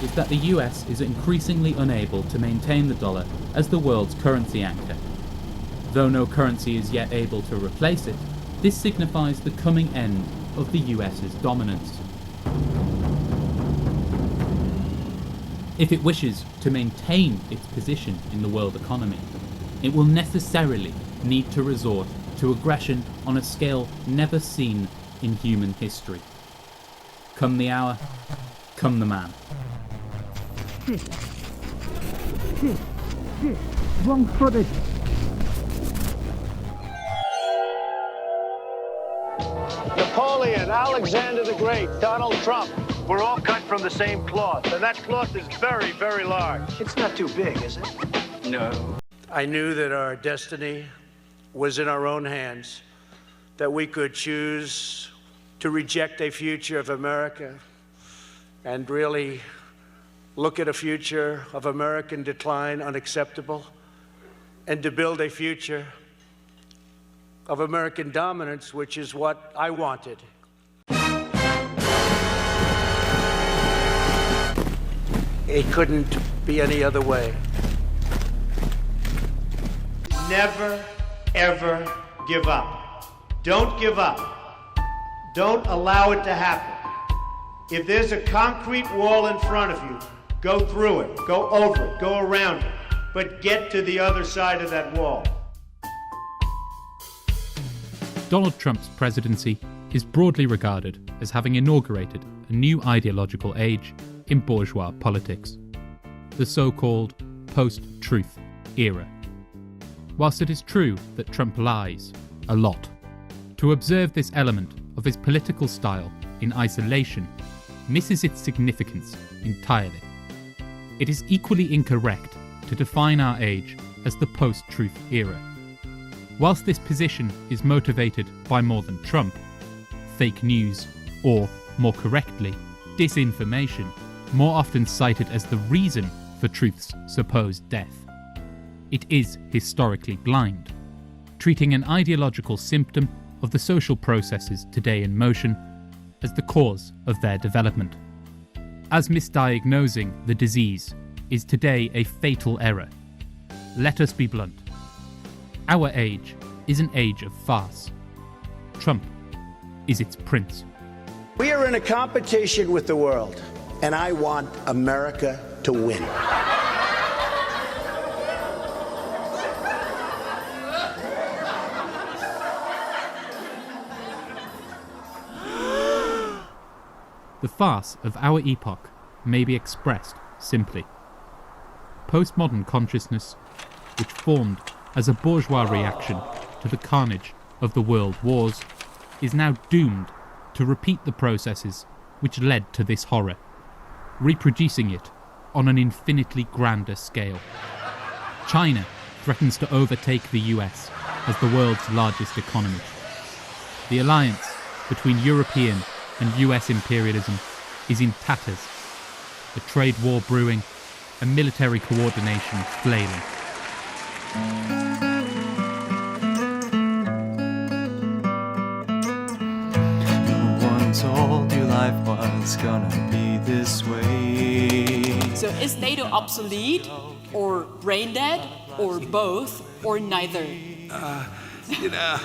is that the US is increasingly unable to maintain the dollar as the world's currency anchor. Though no currency is yet able to replace it, this signifies the coming end of the US's dominance. If it wishes to maintain its position in the world economy, it will necessarily need to resort to aggression on a scale never seen in human history. Come the hour, come the man. Wrong-footed. Napoleon, Alexander the Great, Donald Trump. We're all cut from the same cloth, and that cloth is very, very large. It's not too big, is it? No. I knew that our destiny was in our own hands, that we could choose to reject a future of America and really look at a future of American decline unacceptable, and to build a future of American dominance, which is what I wanted. It couldn't be any other way. Never, ever give up. Don't give up. Don't allow it to happen. If there's a concrete wall in front of you, go through it, go over it, go around it, but get to the other side of that wall. Donald Trump's presidency is broadly regarded as having inaugurated a new ideological age in bourgeois politics, the so-called post-truth era. Whilst it is true that Trump lies a lot, to observe this element of his political style in isolation misses its significance entirely. It is equally incorrect to define our age as the post-truth era. Whilst this position is motivated by more than Trump, fake news, or, more correctly, disinformation, more often cited as the reason for truth's supposed death, it is historically blind, treating an ideological symptom of the social processes today in motion as the cause of their development. As misdiagnosing the disease is today a fatal error, let us be blunt. Our age is an age of farce. Trump is its prince. We are in a competition with the world, and I want America to win. The farce of our epoch may be expressed simply. Postmodern consciousness, which formed as a bourgeois reaction to the carnage of the world wars, is now doomed to repeat the processes which led to this horror, reproducing it on an infinitely grander scale. China threatens to overtake the US as the world's largest economy. The alliance between European and US imperialism is in tatters, a trade war brewing, and military coordination flailing. No one told you life was gonna be this way. So is NATO obsolete, or brain dead, or both, or neither? Yes.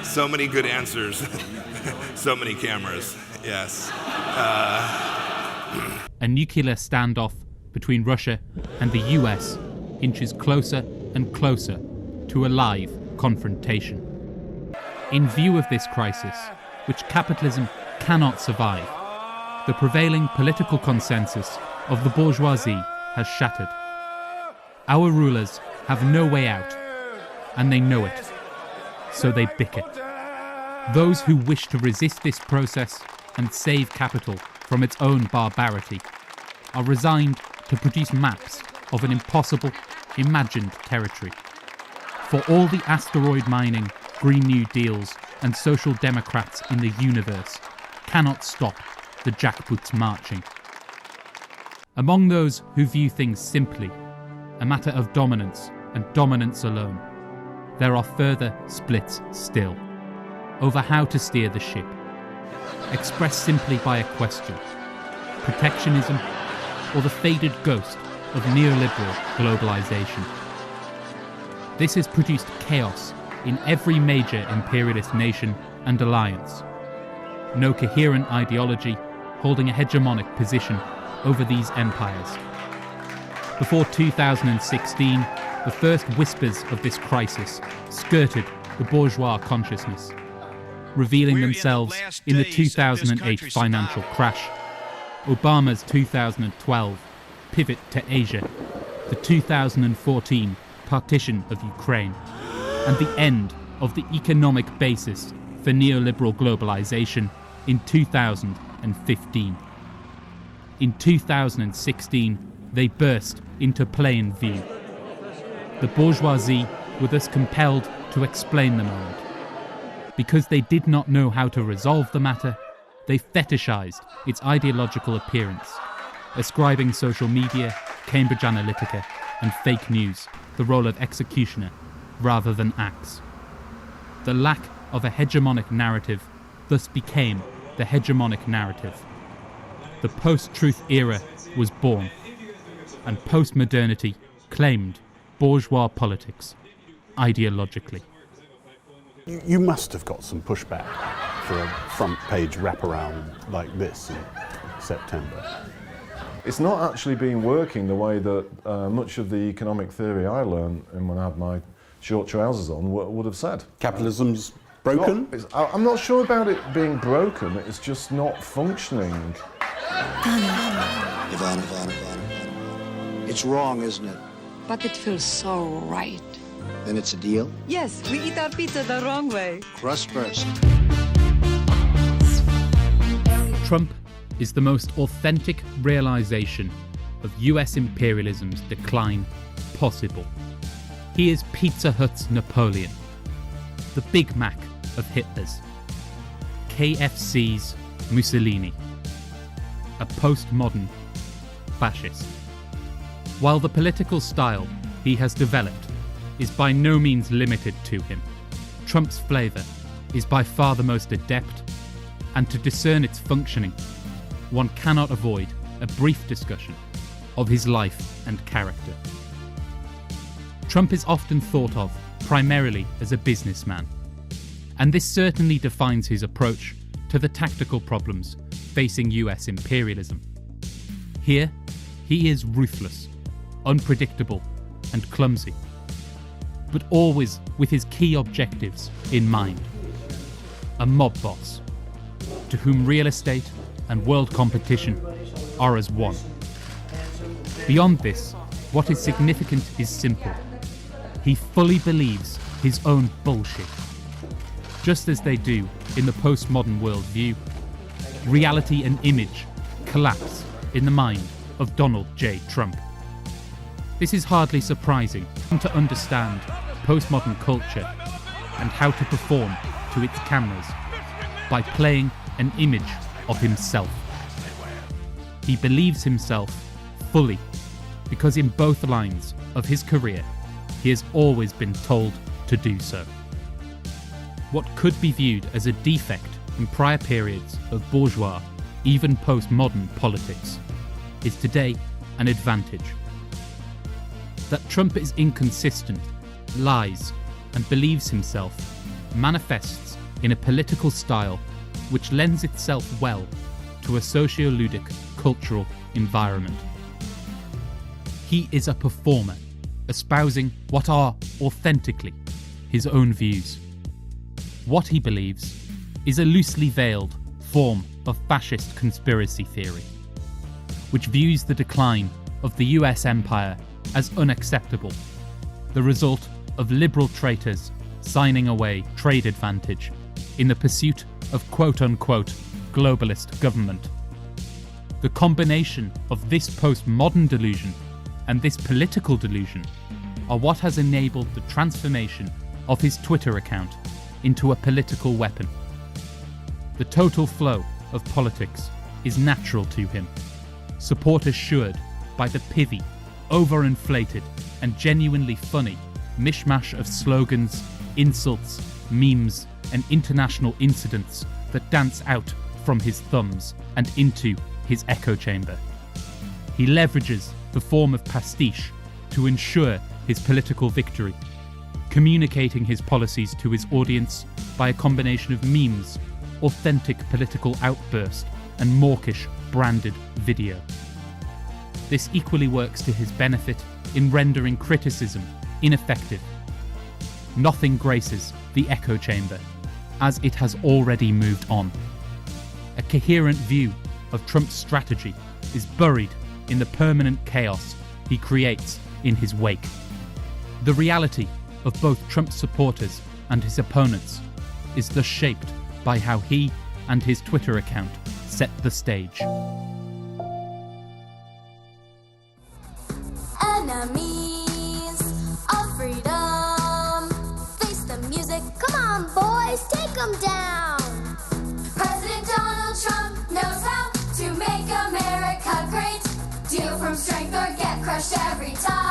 So many good answers. So many cameras. Yes. A nuclear standoff between Russia and the US inches closer and closer to a live confrontation. In view of this crisis, which capitalism cannot survive, the prevailing political consensus of the bourgeoisie has shattered. Our rulers have no way out, and they know it, so they bicker. Those who wish to resist this process and save capital from its own barbarity are resigned to produce maps of an impossible, imagined territory. For all the asteroid mining, Green New Deals, and social democrats in the universe cannot stop the jackboots marching. Among those who view things simply, a matter of dominance and dominance alone, there are further splits still. over how to steer the ship, expressed simply by a question: protectionism or the faded ghost of neoliberal globalization. This has produced chaos in every major imperialist nation and alliance. No coherent ideology holding a hegemonic position over these empires. Before 2016, the first whispers of this crisis skirted the bourgeois consciousness, revealing themselves in the 2008 financial crash, Obama's 2012 pivot to Asia, the 2014 partition of Ukraine, and the end of the economic basis for neoliberal globalization in 2015. In 2016, they burst into plain view. The bourgeoisie were thus compelled to explain the moment. Because they did not know how to resolve the matter, they fetishized its ideological appearance, ascribing social media, Cambridge Analytica, and fake news the role of executioner rather than axe. The lack of a hegemonic narrative thus became the hegemonic narrative. The post-truth era was born, and postmodernity claimed bourgeois politics ideologically. You must have got some pushback for a front-page wraparound like this in September. It's not actually been working the way that much of the economic theory I learned when I had my short trousers on would have said. Capitalism's broken? I'm not sure about it being broken, it's just not functioning. Ivan. It's wrong, isn't it? But it feels so right. Then it's a deal? Yes, we eat our pizza the wrong way. Crust first. Trump is the most authentic realization of US imperialism's decline possible. He is Pizza Hut's Napoleon, the Big Mac of Hitler's, KFC's Mussolini, a postmodern fascist. While the political style he has developed is by no means limited to him, Trump's flavour is by far the most adept, and to discern its functioning, one cannot avoid a brief discussion of his life and character. Trump is often thought of primarily as a businessman, and this certainly defines his approach to the tactical problems facing US imperialism. Here, he is ruthless, unpredictable, and clumsy, but always with his key objectives in mind. A mob boss, to whom real estate and world competition are as one. Beyond this, what is significant is simple. He fully believes his own bullshit. Just as they do in the postmodern worldview, reality and image collapse in the mind of Donald J. Trump. This is hardly surprising to understand postmodern culture and how to perform to its cameras by playing an image of himself. He believes himself fully because in both lines of his career he has always been told to do so. What could be viewed as a defect in prior periods of bourgeois, even postmodern politics, is today an advantage. That Trump is inconsistent, lies, and believes himself manifests in a political style which lends itself well to a socio-ludic cultural environment. He is a performer, espousing what are authentically his own views. What he believes is a loosely veiled form of fascist conspiracy theory, which views the decline of the US empire as unacceptable, the result of liberal traitors signing away trade advantage in the pursuit of quote-unquote globalist government. The combination of this postmodern delusion and this political delusion are what has enabled the transformation of his Twitter account into a political weapon. The total flow of politics is natural to him, support assured by the pithy, overinflated and genuinely funny mishmash of slogans, insults memes, and international incidents that dance out from his thumbs and into his echo chamber. He leverages the form of pastiche to ensure his political victory, communicating his policies to his audience by a combination of memes, authentic political outburst, and mawkish branded video. This equally works to his benefit in rendering criticism ineffective. Nothing graces the echo chamber, as it has already moved on. A coherent view of Trump's strategy is buried in the permanent chaos he creates in his wake. The reality of both Trump's supporters and his opponents is thus shaped by how he and his Twitter account set the stage. Enemies of freedom, face the music, come on boys, take them down. President Donald Trump knows how to make America great. Deal from strength or get crushed every time.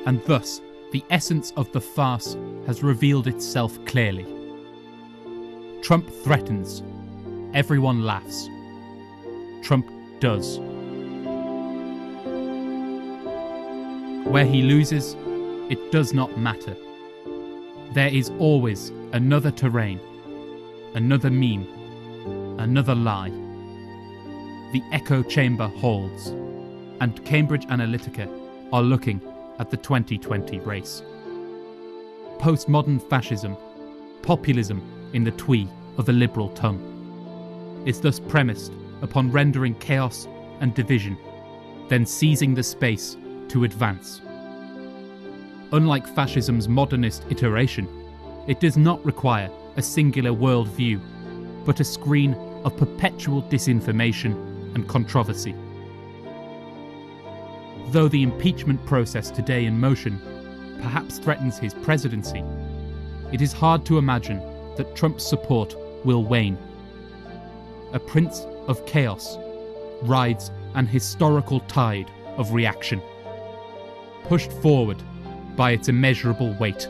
And thus, the essence of the farce has revealed itself clearly. Trump threatens. Everyone laughs. Trump does. Where he loses, it does not matter. There is always another terrain, another meme, another lie. The echo chamber holds, and Cambridge Analytica are looking at the 2020 race. Postmodern fascism, populism in the twee of the liberal tongue, is thus premised upon rendering chaos and division, then seizing the space to advance. Unlike fascism's modernist iteration, it does not require a singular worldview, but a screen of perpetual disinformation and controversy. Though the impeachment process today in motion perhaps threatens his presidency, it is hard to imagine that Trump's support will wane. A prince of chaos rides an historical tide of reaction, pushed forward by its immeasurable weight.